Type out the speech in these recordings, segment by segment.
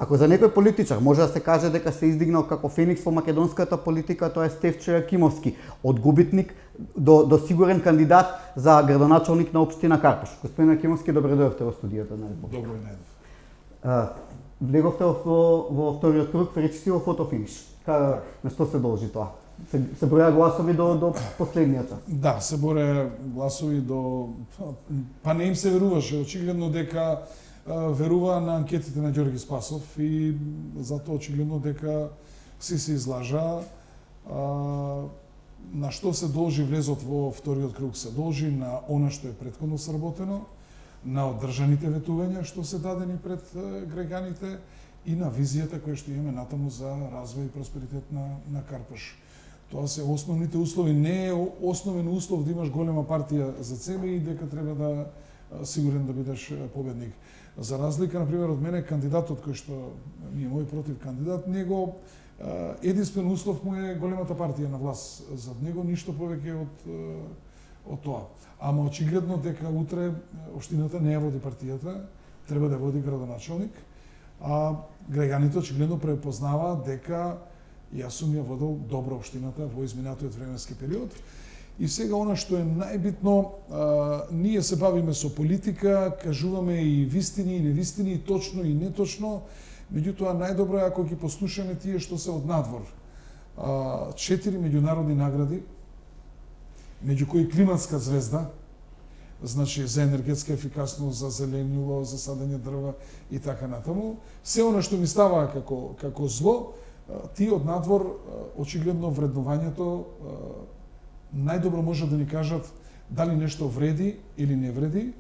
Ако за некој политичар може да се каже дека се издигнал како феникс во македонската политика, тоа е Стефчо Јакимовски, од губитник до сигурен кандидат за градоначалник на општина Карпош. Господин Јакимовски, добре дојдовте во студиото на Република. Добро најдов. Влеговте во вториот круг, речиси во фотофиниш. На што се должи тоа? Се броја гласови до последниот час? Да, се броја гласови па не им се веруваше, очигледно дека верува на анкетите на Ѓорги Спасов и затоа очигледно дека се излажа. На што се должи влезот во вториот круг? Се должи на она што е претходно сработено, на одржаните ветувања што се дадени пред граѓаните и на визијата која што имаме натаму за развој и просперитет на Карпош. Тоа се основните услови. Не е основен услов да имаш голема партија за себе и дека треба да сигурен да бидеш победник. За разлика, например, од мене, кандидатот кој што ми е мој против кандидат, него единствен услов му е големата партија на власт. За него ништо повеќе од тоа. Ама очигледно дека утре општината не ја води партијата, треба да води градоначалник, а граѓаните очигледно препознаваат дека јас сум ја водел добро општината во изминатиот временски период. И сега она што е најбитно, ние се бавиме со политика, кажуваме и вистини и невистини, и точно и неточно, меѓутоа најдобро е ако ги послушаме тие што се од надвор. 4 меѓународни награди, меѓу кои климатска звезда, значи за енергетска ефикасност, за зеленило, за садење дрва и така натаму. Се она што ми става како зло, тие од надвор очигледно вреднувањето најдобро може да ни кажат дали нешто вреди или не вреди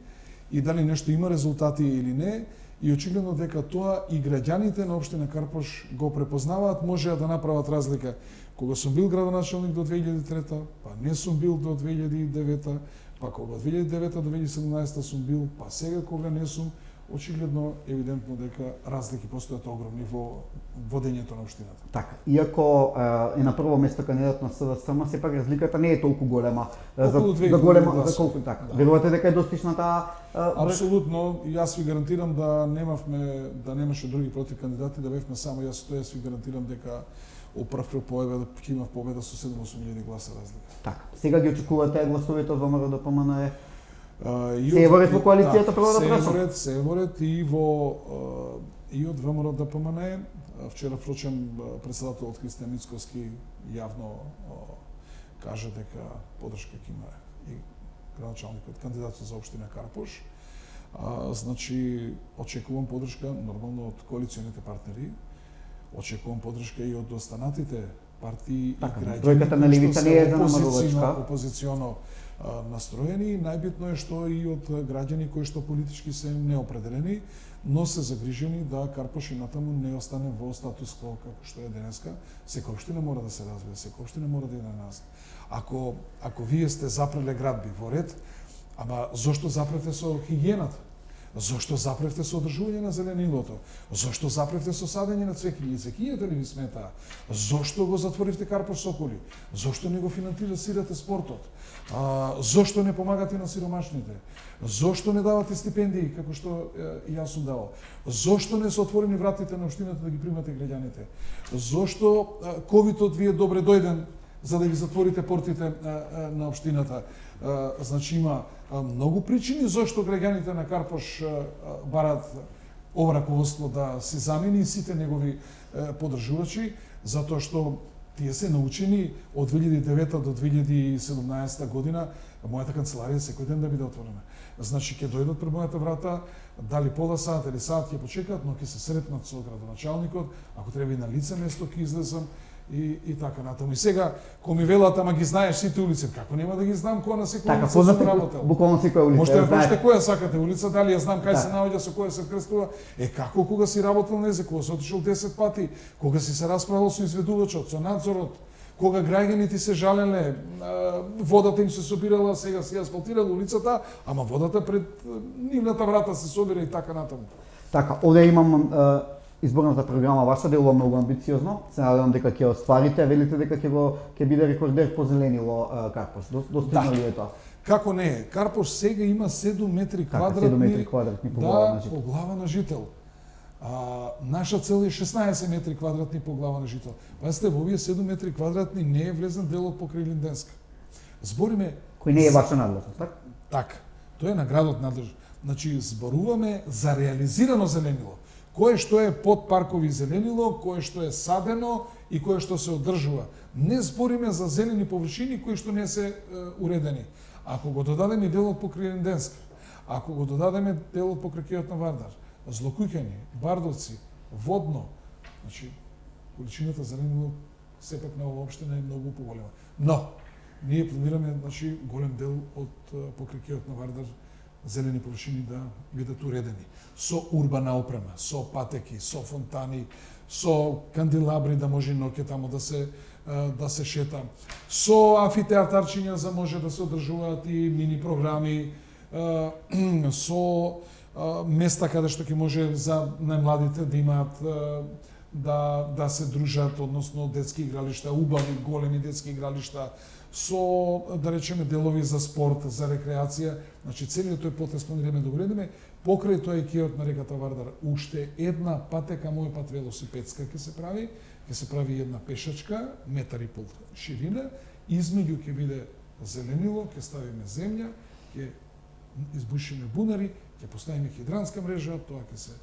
и дали нешто има резултати или не, и очигледно дека тоа и граѓаните на општина Карпош го препознаваат, можеа да направат разлика. Кога сум бил градоначалник до 2003, па не сум бил до 2009, па кога од 2009 до 2017 сум бил, па сега кога не сум, очигледно евидентно дека разлики постојат огромни во водењето на општината. Така, иако е на прво место кандидат на СДСМ, сепак разликата не е толку голема. Околу 2000 за колку така. Верувате дека е достигна таа? Апсолутно, јас ви гарантирам да немаше други против кандидати, да бевме само јас и тој, јас ви гарантирам дека у прв круг ќе имав победа со 7-8 гласа разлика. Така, сега ги очекувате гласовите од ВМРО ДПМНЕ? Се е во ред во коалицијата, прво да прашам? Се е во ред и од ВМРО ДПМНЕ. Вчера, впрочем, председателот Христијан Мицковски јавно кажа дека поддршка ќе има и градоначалникот, кандидатот за општина Карпош. Значи, очекувам поддршка нормално од коалиционите партнери, очекувам поддршка и од останатите партии и граѓани кои што се опозиционо настроени. Најбитно е што и од граѓани кои што политички се неопределени, но се загрижени да Карпош и натаму не остане во статус кво како што е денеска. Секоја општина мора да се развива, секоја општина мора да иде назад. Ако вие сте запреле градби во ред, ама зошто запревте со хигиената? Зошто запревте со одржување на зеленилото? Зошто запревте со садење на цвеќиња? Цвеќињата ли ви сметаа? Зошто го затворивте Карпош Соколи? Зошто не го финансирате спортот? Зошто не помагате на сиромашните? Зошто не давате стипендии, како што јас сум давал? Зошто не се отворени вратите на општината да ги примате граѓаните? Зошто ковидот ви е добре дојден за да ги затворите портите на општината? Значи има многу причини зошто граѓаните на Карпош бараат ова раководство да се замени и сите негови поддржувачи, затоа што тие се научени од 2009 до 2017 година мојата канцеларија секој ден да биде отворена. Значи ќе дојдат пред мојата врата, дали пола сат или сат ќе почекаат, но ќе се сретнат со градоначалникот, ако треба и на лице место ќе излезам и така натаму. И сега, кој ми велат, ама ги знаеш сите улици, како нема да ги знам која на секоја улица сум работел? Буквално секоја улица. Можете да кажете која сакате улица, дали ја знам кај се наоѓа, со која се крстува. Како кога си работел на език, кога си отишол 10 пати, кога си се расправил со изведувачот, со надзорот, кога граѓаните се жалеле, водата им се собирала, сега се асфалтирала улицата, ама водата пред нивната врата се собира и така натаму. Така, овде имам изборната програма ваша делува многу амбициозно. Се надевам дека ќе остварите, велите дека ќе биде рекордер по зеленило Карпош. Достигна ли е тоа? Како не е? Карпош сега има 7 метри квадратни, по глава на жител. По глава на жител. Наша цел е 16 метри квадратни по глава на жител. Пазите, во овие 7 метри квадратни не е влезен делот покрај Линденска. Збориме Кој не е ваша надлежност, така? така. Тоа е на градот надлежно. Значи зборуваме за реализирано зеленило. Кое што е под паркови зеленило, кое што е садено и кое што се одржува. Не збориме за зелени површини кои што не се уредени. Ако го додадеме делот покрај Линденска, ако го додадеме делот покрај кејот на Вардар, Злокуќани, Бардовци, Водно, значи количината зеленило сепак на оваа општина е многу поголема. Но ние планираме, значи, голем дел од покрај кејот на Вардар зелени површини да бидат уредени со урбана опрема, со патеки, со фонтани, со канделабри да може ноќе таму да се шета, со амфитеатарчиња за може да се одржуваат и мини програми, со места каде што ќе може за најмладите да имаат да се дружат, односно детски игралишта, убави големи детски игралишта, со, да речеме, делови за спорт, за рекреација. Значи, целиот тој потез планираме да уредиме. Покрај тоа и кејот на реката Вардар, уште една патека, мој пат велосипедска ќе се прави една пешачка, метар и пол ширина, измеѓу ќе биде зеленило, ќе ставиме земја, ќе избушиме бунари, ќе поставиме хидранска мрежа, тоа ќе се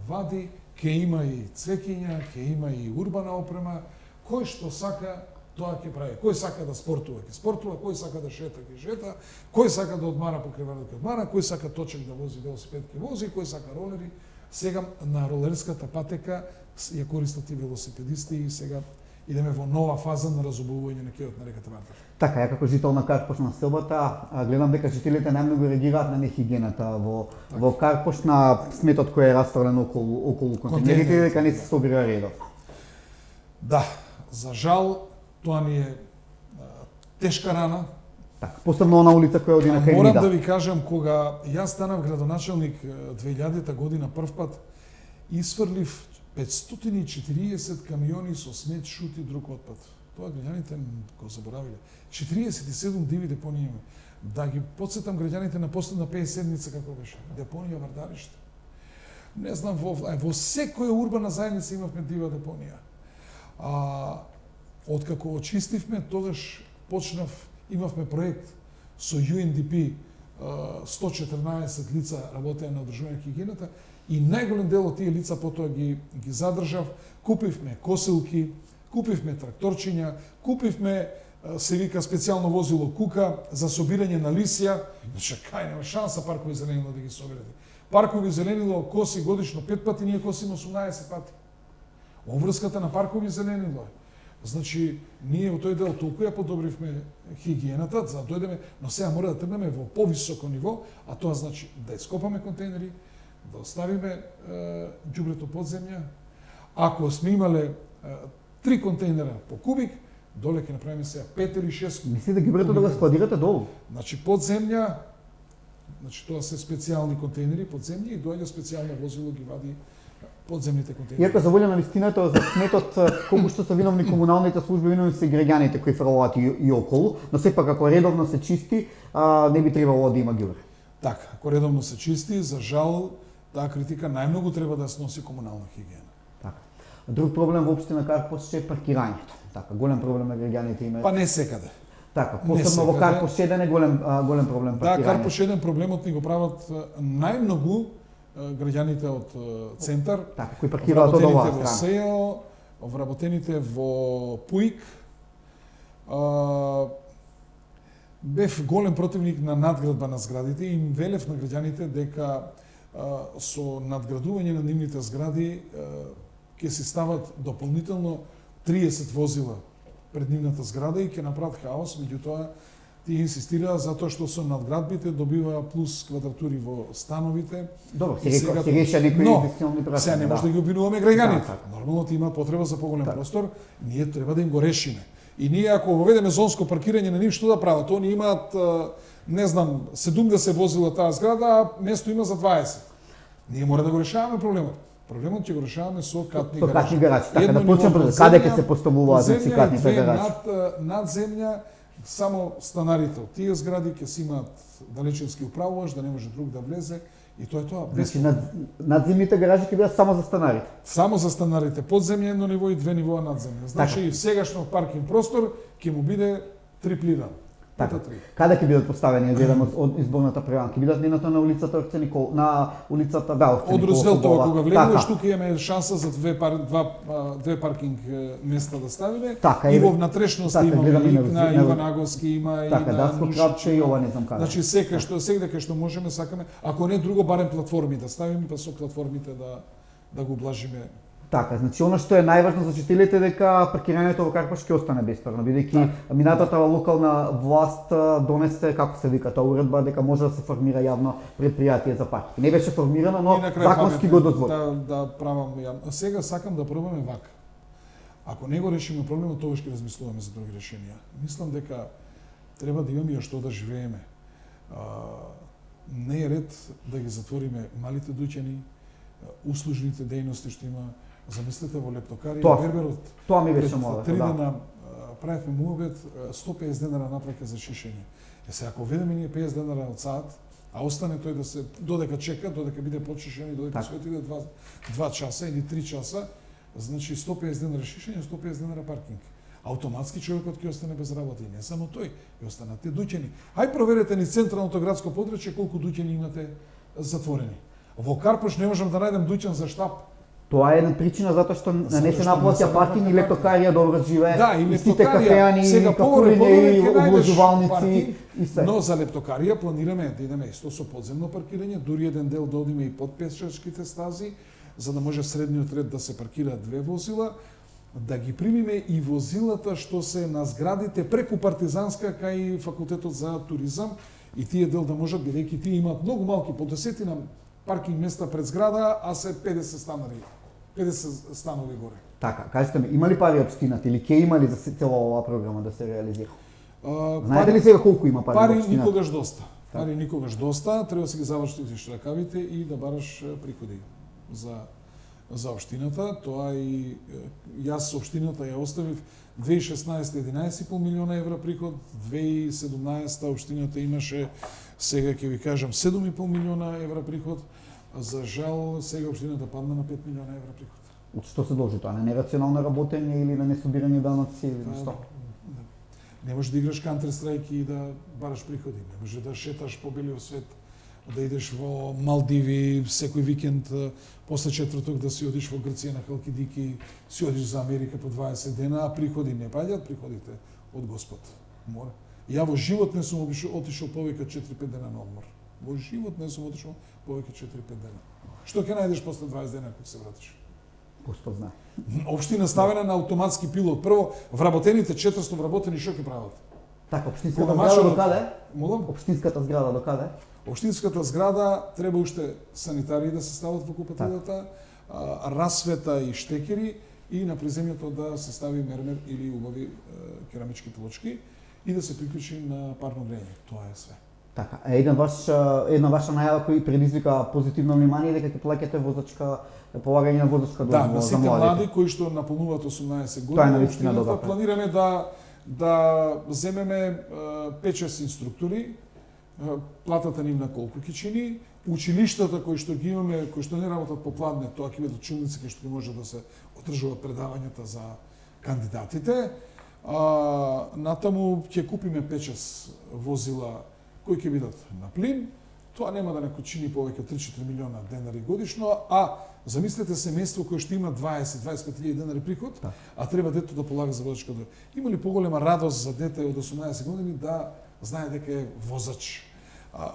вади, ќе има и цвеќиња, ќе има и урбана опрема, кој што сака тоа ќе прави. Кој сака да спортува, ќе спортува, кој сака да шета, ќе шета, кој сака да одмара покрај Вардар, ќе одмара, кој сака точек да вози велосипед, ќе вози, кој сака ролери. Сега на ролерската патека ја користат и велосипедисти и сега идеме во нова фаза на разобувување на кејот на реката Вардар. Така, ја како жител на Карпош на селбата, гледам дека жителите најмногу реагираат на нехигиената во Карпош, на сметот кој е расставлен околу контейнерите, дека не се собира редов. Да, за жал, тоа ни е тешка рана. Така, посебно на улица која оди на Кајмида. Морам да ви кажам, кога јас станав градоначелник 2000 година прв пат, исфрлив 540 камиони со смет, шут и друг отпад. Тоа граѓаните го заборавиле. 47 диви депонии има. Да ги подсетам граѓаните на последна 57-ница како беше. Депонија Вардариште. Не знам, во секоја урбана заедница имавме дива депонија. Откако очистивме, тогаш имавме проект со UNDP, 114 лица работеа на одржување хигиената и најголем дел од тие лица потоа ги задржав. Купивме косилки, купивме тракторчиња, купивме се вика специјално возило кука за собирање на лисја. Значи, кај нема шанса паркови зеленило да ги собирате. Паркови зеленило коси годишно 5 пати, ние косиме 18 пати. Обврската на паркови зеленило е. Значи, ние во тој дел толку ја подобривме хигиената, за да дојдеме, но сега мора да тргнеме во повисоко ниво, а тоа значи да ископаме контейнери, да оставиме ѓубрето под земја. Ако сме имале 3 контейнера по кубик, доле ќе направиме сега 5 или 6. Мисли да ѓубрето да го складирате долу? Значи под земја, значи тоа се специјални контейнери под земја и доаѓа специјално возило ги вади подземните контейнери. Иако за волја на вистината, за сметот колку што се виновни комуналните служби, виновни се граѓаните кои фрлаат и околу, но сепак ако редовно се чисти, не би требало да има ѓубре. Така, ако редовно се чисти, за жал, таа критика најмногу треба да се носи комунална хигиена. Така. Друг проблем во општина Карпош е паркирањето. Така, голем проблем на граѓаните имаат. Па не секаде. Така, посебно во Карпош 1 е голем проблем паркирање. Да, Карпош 1 проблемот ни го прават најмногу граѓаните од центар, така, кои паркираат од оваа страна. Во СЕО, вработените во ПУИК. Бев голем противник на надградба на зградите и велев на граѓаните дека со надградување на нивните згради ќе се стават дополнително 30 возила пред нивната зграда и ќе направат хаос, меѓутоа тие инсистираа затоа што со надградбите добива плюс квадратури во становите. Добро, се реша некои инвестиционни прашања. Сега не може да ги обвинуваме граѓаните. Нормално ти имаат потреба за поголем простор, ние треба да им го решиме. И ние ако воведеме зонско паркирање на нив, што да прават? Они имаат, не знам, 70 возила таа зграда, а место има за 20. Ние мора да го решаваме проблемот. Проблемот ќе го решаваме со катни гаражи. Со катни гаражи, така да почнеме каде ќе се поставуваат значи катните гаражи. Над земја само станарите од тие згради ќе си имаат далечински управуваш, да не може друг да влезе И тоа е тоа. Значи, надземните гаражи ќе бидат само за станарите. Само за станарите, подземје едно ниво и две нивоа надземје. Значи и сегашно паркинг простор ќе му биде триплиран. Така. Каде ќе бидат поставени, гледам од изборната програма? Ќе бидат нивната на улицата Орце Никол, на улицата Орце Од Рузвелтова кога влегуваш, така. тука имаме шанса за две паркинг места да ставиме. Така, и во внатрешност така, имаме и на на Иван Аговски има и така, на Даско Крапче и ова не знам каде. Значи секаде што можеме сакаме, ако не друго барем платформи да ставиме, па со платформите да го блажиме. Така, значи она што е најважно за жителите дека паркирањето во Карпаш ќе остане бесплатно, бидејќи минатата локална власт донесе, како се вика таа уредба, дека може да се формира јавно предпријатие за паркинг. Не беше формирано, но законски го дозволи. Да правам јавно. Сега сакам да пробаме вака. Ако не го решиме проблемот, тогаш ќе размислуваме за други решенија. Мислам дека треба да имаме што да живееме. Не е ред да ги затвориме малите дуќани, услужните дејности што има. Замислете во Лептокарија, Берберот. Тоа ми беше молба. 3 дена правевме муабет, 150 денара напрака за шишење. Сега ако ведеме ние 50 денара од саат, а остане тој да се додека чека, додека биде почишен и додека се отиде 2 часа или 3 часа, значи 150 денара шишење, 150 денара паркинг. Автоматски човекот ќе остане без работа и не само тој, ќе останат дуќани. Ај проверете ни централното градско подрачје колку дуќани имате затворени. Во Карпаш не можам да најдем дуќан за штаб. Тоа е една причина затоа што не се наплатја паркинг и Лептокарија добро живее. Да, и сите Лептокарија, сега кафења и обложувалници и се. Но за Лептокарија планираме да идеме исто со подземно паркирање, дури еден дел да одиме и под пешачките стази, за да може средниот ред да се паркираат 2 возила, да ги примиме и возилата што се на зградите преку Партизанска кај факултетот за туризам и тие дел да можат, бидејќи тие имаат многу малки, по 10 паркинг места пред зграда, а се 50 станари. 50 станови горе. Така, кажете ми, има ли пари општината или ќе има ли за цела оваа програма да се реализира? Знаете ли сега колку има пари Пари никогаш доста. Пари никогаш доста, треба да се ги завршиш ракавите и да бараш приходи за општината. Тоа и јас општината ја оставив 2016 11,5 милиона евра приход, 2017 општината имаше, сега ќе ви кажам, 7,5 милиона евра приход. За жал, сега општината падна на 5 милиона евра приход. Од што се должи тоа? На нерационално работење или на несобирање даноци или на што? Не можеш да играш Counter Strike и да бараш приходи. Не можеш да шеташ по белиот свет, да идеш во Малдиви секој викенд, после четврток да си одиш во Грција на Халкидики, си одиш за Америка по 20 дена, а приходи не паѓаат, приходите од Господ. Мора. Ја во живот не сум отишол повеќе од 4-5 дена на одмор. Во живот не сум отишол повеќе 4-5 дена. Што ќе најдеш после 20 дена кога се вратиш? Господ знае. Општина ставена на автоматски пилот. Прво, вработените 400 вработени што ќе прават? Така, општинската зграда до каде? Молам? Општинската зграда до каде? Општинската зграда треба уште санитари да се стават во купатилата, расвета и штекери и на приземјето да се стави мермер или убави керамички плочки и да се приклучи на парно грејење. Тоа е све. Така, една ваша најава кој предизвика позитивно внимание дека ќе плаќате возачка полагање на возачка дозвола на за сите младите. млади кои што наполнуваат 18 години. Тоа е навистина добро. Планираме да земеме 5-6 инструктори, платата нивна колку ќе чини, училиштата кои што ги имаме, кои што не работат по пладне, тоа ќе бидат училници кои што може да се одржуваат предавањата за кандидатите. Натаму ќе купиме 5-6 возила кои ќе бидат на плин. Тоа нема да не чини повеќе 3-4 милиона денари годишно, а замислете семејство кое што има 20-25 илјади денари приход, а треба дето да полага за возачка дозвола. Има ли поголема радост за дете од 18 години да знае дека е возач?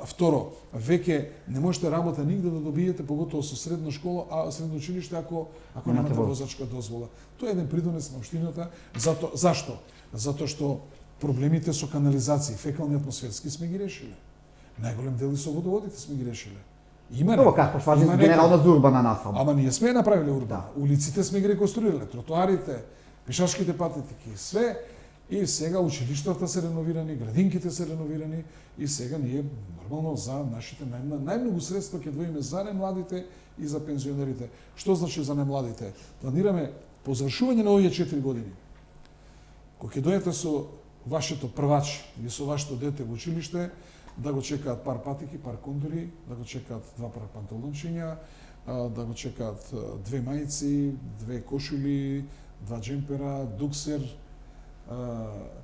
Второ, веќе не можете работа нигде да добиете, поготово со средна школа, средно училиште, ако немате возачка дозвола. Тоа е еден придонес на општината. Зашто? Затоа што проблемите со канализација, фекални атмосферски сме ги решиле. Најголем дел и со водоводите сме ги решиле. Има Тоа како важи генерална за урбана насама. Ама ние сме направиле урбана. Улиците сме ги реконструирале, тротоарите, пешачките патеки, све. И сега училиштата се реновирани, градинките се реновирани и сега ние нормално за нашите најмногу средства ќе двоиме за немладите и за пензионерите. Што значи за немладите? Планираме по завршување на овие 4 години. Кога ќе дојдете со вашето првач или со вашето дете во училиште, да го чекаат пар патики, пар кондори, да го чекаат 2 пара панталончиња, да го чекаат 2 мајци, 2 кошули, 2 джемпера, дуксер,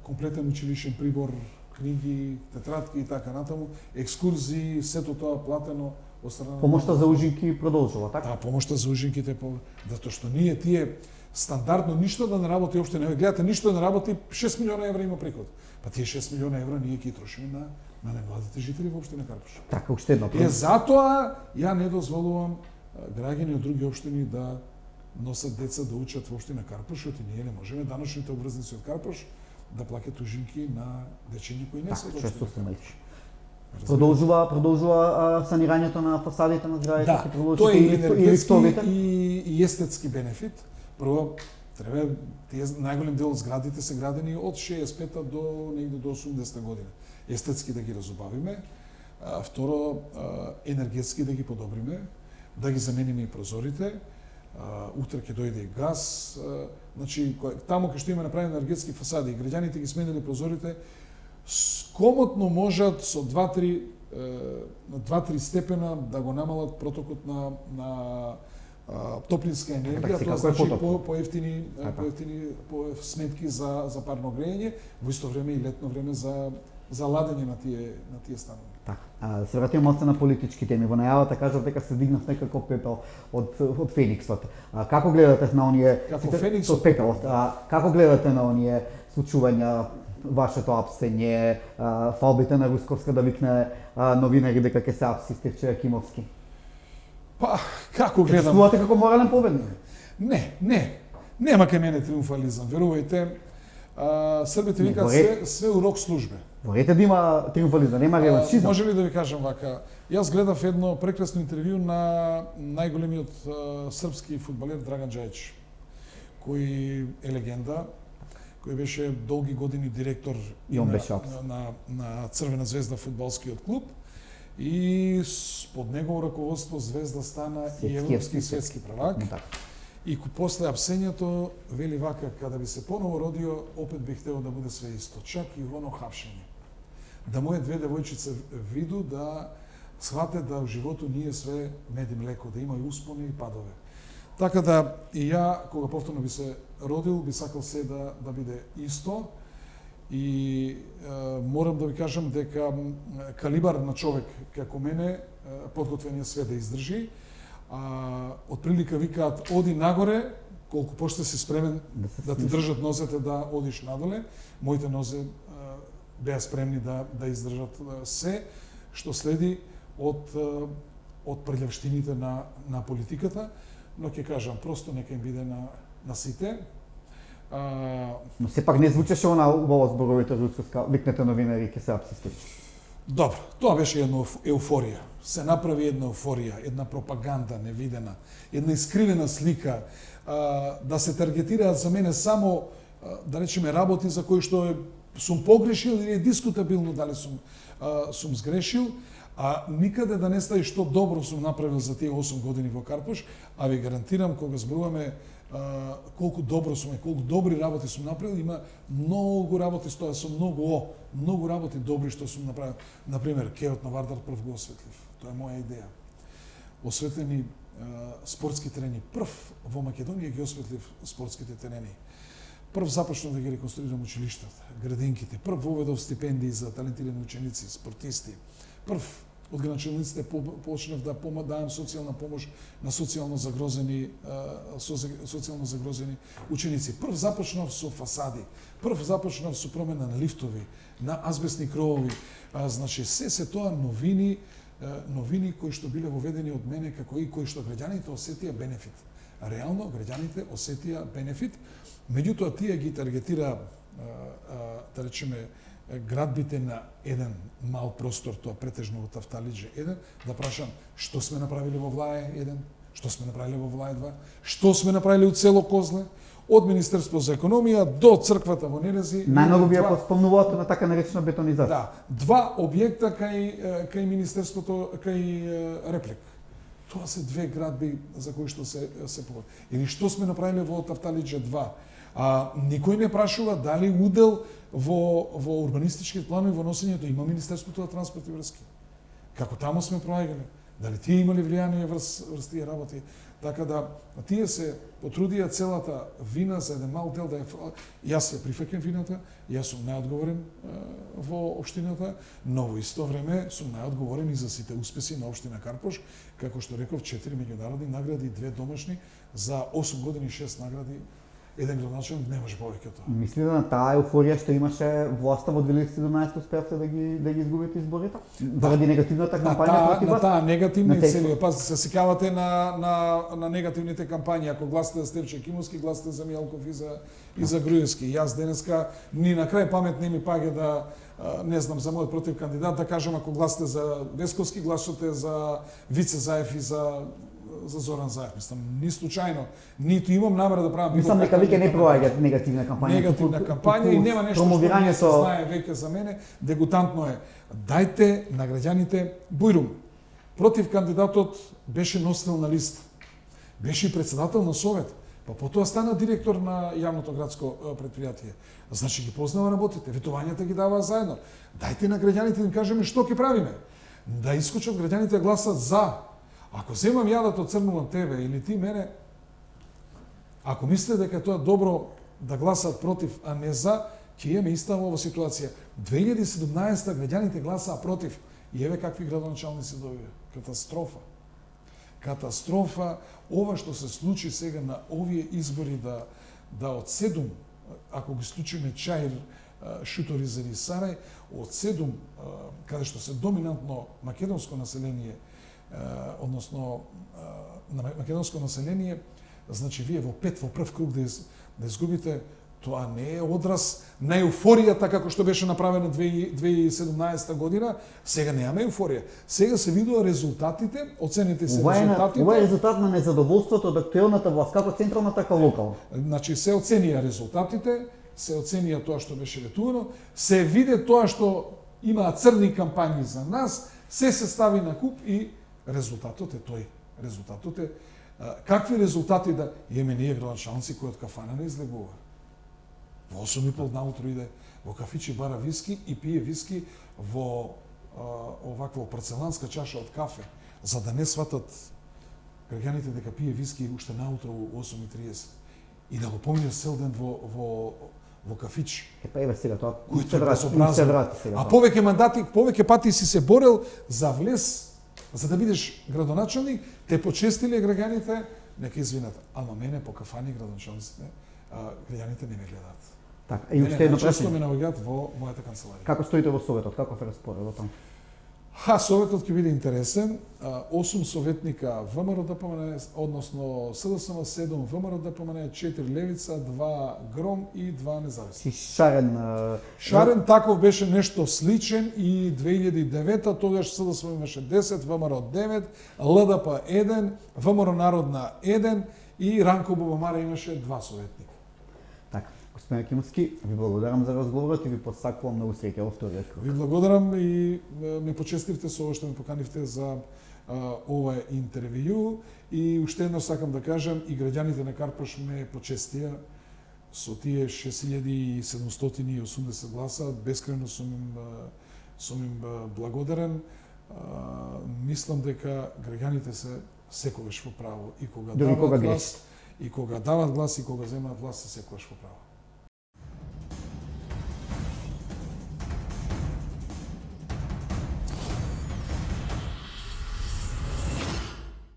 комплетен училишен прибор, книги, тетрадки и така натаму, екскурзии, сето тоа платено од страна. Помошта за ужинки продолжува, така? Да, помошта за ужинките, затоа што ние тие стандардно ништо да не работи општина. Гледате, ништо да не работи, 6 милиона евра има приход. Па тие 6 милиона евра ние ги трошиме на немладите жители во општина Карпуш. Така, уште едно. Затоа ја не дозволувам граѓани од други општини да носат деца да учат во општина Карпуш, оти ние не можеме даночните обврзници од Карпуш да плаќаат ужинки на дечиња кои не се од Често општина. се мелчи. Продолжува санирањето на фасадите на зградите, Да, тоа е и енергетски лифтовите. и естетски бенефит. Прво, треба, тие најголем дел од зградите се градени од 65-та до негде до 80-та година. Естетски да ги разубавиме. Второ, енергетски да ги подобриме, да ги замениме и прозорите. Утре ќе дојде и газ. Значи, таму кај што има направени енергетски фасади, граѓаните ги сменили прозорите, скомотно можат со 2-3 степена да го намалат протокот на топлинска енергија, тоа значи поевтини сметки за парно грејење, во исто време и летно време за ладење на тие станови. Така. Се вратиме малце на политички теми. Во најавата кажав дека се дигнав некако пепел од Фениксот. Како гледате на оние Фениксот пепелот? Како гледате на оние случувања, вашето апсење, фалбите на Русковска да викне новинари дека ќе се апси Стефче Јакимовски? Па, како гледам? Чувствувате како морален победник? Нема кај мене триумфализам, верувајте. Србите викаат све урок службе. Ворете да има триумфализам, нема реваншизам. Може ли да ви кажам вака? Јас гледав едно прекрасно интервју на најголемиот српски фудбалер Драган Джајич, кој е легенда, кој беше долги години директор на Црвена звезда фудбалскиот клуб и под негово раководство Звезда стана и европски и светски првак. И после апсењето вели вака, када би се поново родио, опет бих хотел да буде све исто, чак и оно хапшење. Да моје 2 девојчице виду да схвате да во животот ние све мед и млеко, да има и успони и падове. Така да и ја, кога повторно би се родил, би сакал се да биде исто. И морам да ви кажам дека калибар на човек како мене подготвен е све да издржи. Од прилика викаат оди нагоре, колку пошто си спремен да ти држат нозете да одиш надоле. Моите нозе беа спремни да издржат се што следи од прљавштините на политиката, но ќе кажам просто нека им биде на сите. Но сепак не звучеше она убаво зборовите Русковска, викнете новинари ќе се апси Стефче. Добро, тоа беше една еуфорија. Се направи една еуфорија, една пропаганда невидена, една искривена слика, да се таргетираат за мене само, да речеме, работи за кои што сум погрешил или е дискутабилно дали сум сгрешил, а никаде да не стаи што добро сум направил за тие 8 години во Карпуш, а ви гарантирам кога зборуваме колку добро сум и колку добри работи сум направил, има многу работи што сум многу работи добри што сум направил. Например, кеот на Вардар прв го осветлив. Тоа е моја идеја. Осветлени спортски терени. Прв во Македонија ги осветлив спортските терени. Прв започнав да ги реконструирам училиштата, градинките. Прв воведов стипендии за талентирани ученици, спортисти. Прв од граначалниците почнав да давам социјална помош на социјално загрозени ученици. Прв започнав со фасади, прв започнав со промена на лифтови, на азбестни кровови. Значи се тоа новини кои што биле воведени од мене како и кои што граѓаните осетија бенефит. Реално граѓаните осетија бенефит, меѓутоа тие ги таргетира да речеме градбите на еден мал простор, тоа претежно во Тафталиџе 1, да прашам што сме направиле во Влаје 1, што сме направиле во Влаје 2, што сме направиле у цело Козле, од Министерство за економија до црквата во Нерези. Најмногу ви ја спомнувате на така наречена бетонизација. Да, 2 објекта кај Министерството, кај Реплик. Тоа се 2 градби за кои што се повод. Или што сме направиле во Тафталиџе 2. Никој не прашува дали удел во урбанистички планови, во носењето има Министерството на транспорт и врски. Како таму сме проаѓале, дали тие имали влијание врз тие работи. Така да, тие се потрудија целата вина за еден мал дел да јас ја прифаќам вината, јас сум најодговорен во општината, но во исто време сум најодговорен и за сите успеси на општина Карпош, како што реков, 4 меѓународни награди, 2 домашни, за 8 години 6 награди, еден градоначелник не може повеќе од тоа. Мисли да на таа еуфорија што имаше власта во 2017 успеавте да ги изгубите изборите? Заради негативната кампања против вас? На таа негативна и На целиот паз се сикавате на негативните кампањи. Ако гласате за Стефче Кимовски, гласате за Мијалков и за Груевски. Јас денеска ни на крај памет не ми паѓа да не знам за мојот против кандидат да кажам ако гласате за Весковски, гласате за Вице Заев и за Зоран Заев. Мислам, ни случајно, ниту имам намера да правам. Мислам дека веќе не проаѓа негативна кампања. Негативна кампања и нема нешто што не се знае веќе за мене. Дегутантно е. Дајте на граѓаните бујрум. Против кандидатот беше носител на листа. Беше и председател на совет. Па потоа стана директор на јавното градско предпријатие. Значи ги познава работите, ветувањата ги даваа заедно. Дајте на граѓаните да им кажеме што ќе правиме. Да искочат граѓаните да гласат за. Ако земам ја да то црнувам тебе или ти мене, ако мислите дека тоа е добро да гласат против, а не за, ќе имаме иста ова ситуација. 2017 граѓаните гласаа против и еве какви градоначалници добија. Катастрофа. Катастрофа. Ова што се случи сега на овие избори да од 7, ако го исклучиме Чаир, Шутори, Зари, Сарај, од 7, каде што се доминантно македонско население, односно на македонско население, значи вие во 5 во прв круг да изгубите, тоа не е одраз на еуфоријата како што беше направена 2017 година. Сега немаме еуфорија. Сега се видува резултатите, оценете се резултатите. Ова е резултат на незадоволството од актуелната власт, како централна, така локална. Значи се оценија резултатите, се оценија тоа што беше ветувано, се виде тоа што имаа црни кампањи за нас, се стави на куп и резултатот е тој. Резултатот е какви резултати да имаме ние градоначалници кои од кафана не излегува. Во 8:30 наутро иде во кафичи бара виски и пие виски во оваква порцеланска чаша од кафе, за да не сватат граѓаните дека пие виски уште наутро во 8:30 и да го поминеш цел ден во кафич. Па еве сега тоа кој се врати сега. А повеќе мандати, повеќе пати си се борел за влез, за да бидеш градоначалник, те почестиле граѓаните, нека извинат, ама мене по кафани градоначалниците, граѓаните не ме гледаат. Така, и уште едно прашање. прашање. Ме наоѓаат во мојата канцеларија. Како стоите во советот? Каков е распоредот таму? Советот ќе биде интересен. 8 советника ВМРО ДПМН, односно СДСМ 7 ВМРО ДПМН, 4 Левица, 2 Гром и 2 независни. Шарен таков беше нешто сличен и 2009-та, тогаш СДСМ имаше 10, ВМРО 9, ЛДП 1, ВМРО Народна 1 и Ранко Бубамара имаше 2 советника. Така, господин Кимовски, ви благодарам за разговорот и ви посакувам многу среќа во вториот круг. Ви благодарам и ме почестивте со ова што ме поканивте за ова интервју и уште едно сакам да кажам и граѓаните на Карпош ме почестија со тие 6780 гласа, бескрајно сум им благодарен. Мислам дека граѓаните се секогаш во право и кога дават глас, и кога дават глас и кога земаат власт се секогаш во право.